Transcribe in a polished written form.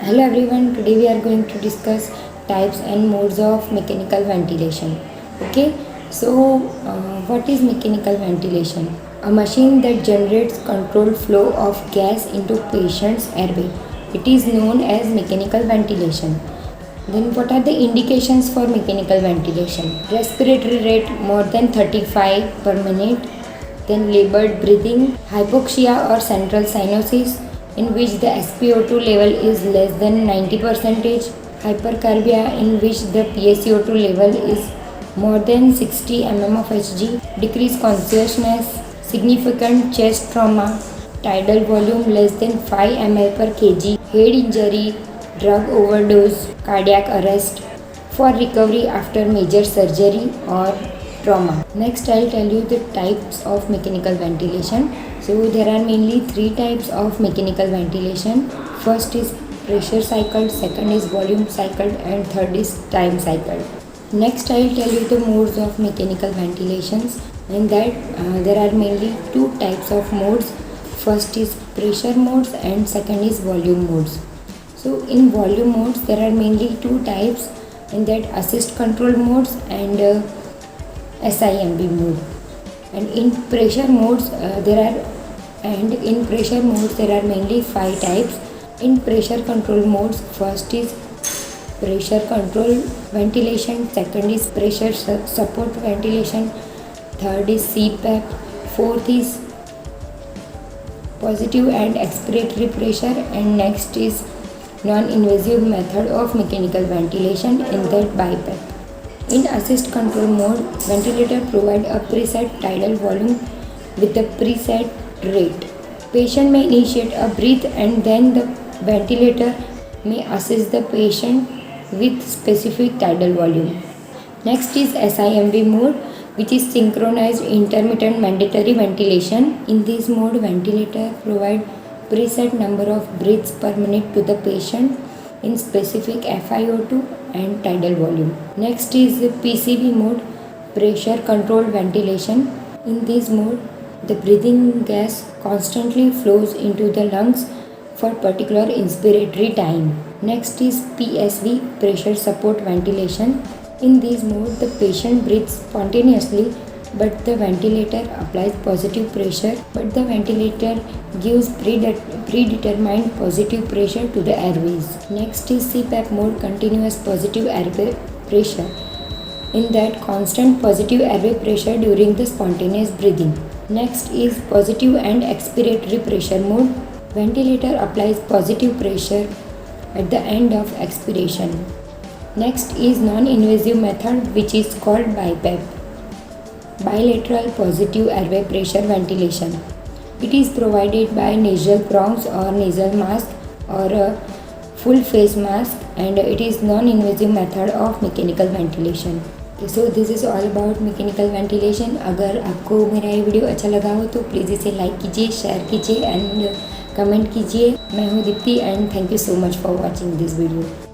Hello everyone, today we are going to discuss types and modes of mechanical ventilation. Okay, what is mechanical ventilation? A machine that generates controlled flow of gas into patient's airway. It is known as mechanical ventilation. Then what are the indications for mechanical ventilation? Respiratory rate more than 35 per minute, then labored breathing, hypoxia or central cyanosis in which the SpO2 level is less than 90%, hypercarbia in which the PaCO2 level is more than 60 mm of Hg, decreased consciousness, significant chest trauma, tidal volume less than 5 ml per kg, head injury, drug overdose, cardiac arrest, for recovery after major surgery or trauma. Next, I'll tell you the types of mechanical ventilation. So, there are mainly three types of mechanical ventilation. First is pressure cycled, second is volume cycled, and third is time cycled. Next, I'll tell you the modes of mechanical ventilations. In that, there are mainly two types of modes. First is pressure modes, and second is volume modes. So, in volume modes, there are mainly two types. In that, assist control modes and SIMB mode. And in pressure modes, there are mainly five types. In pressure control modes, first is pressure control ventilation, second is pressure support ventilation, third is CPAP, fourth is positive and expiratory pressure, and next is non-invasive method of mechanical ventilation, in that BiPAP. In assist control mode, ventilator provide a preset tidal volume with the preset rate. Patient may initiate a breath and then the ventilator may assist the patient with specific tidal volume. Next is SIMV mode, which is synchronized intermittent mandatory ventilation. In this mode, ventilator provide preset number of breaths per minute to the patient in specific FiO2 and tidal volume. Next is the PCV mode, pressure controlled ventilation. In this mode, the breathing gas constantly flows into the lungs for particular inspiratory time. Next is PSV, pressure support ventilation. In this mode, the patient breathes spontaneously, but the ventilator applies positive pressure, but the ventilator gives predetermined positive pressure to the airways. Next is CPAP mode, continuous positive airway pressure. In that, constant positive airway pressure during the spontaneous breathing. Next is positive and expiratory pressure mode. Ventilator applies positive pressure at the end of expiration. Next is non-invasive method, which is called BiPAP, bilateral positive airway pressure ventilation. It is provided by nasal prongs or nasal mask or a full face mask, and it is non-invasive method of mechanical ventilation. So this is all about mechanical ventilation. अगर आपको मेरा ये video अच्छा लगा हो तो please इसे like कीजिए, शेयर कीजिए एंड कमेंट कीजिए. मैं हूँ Deepti and thank you so much for watching this video.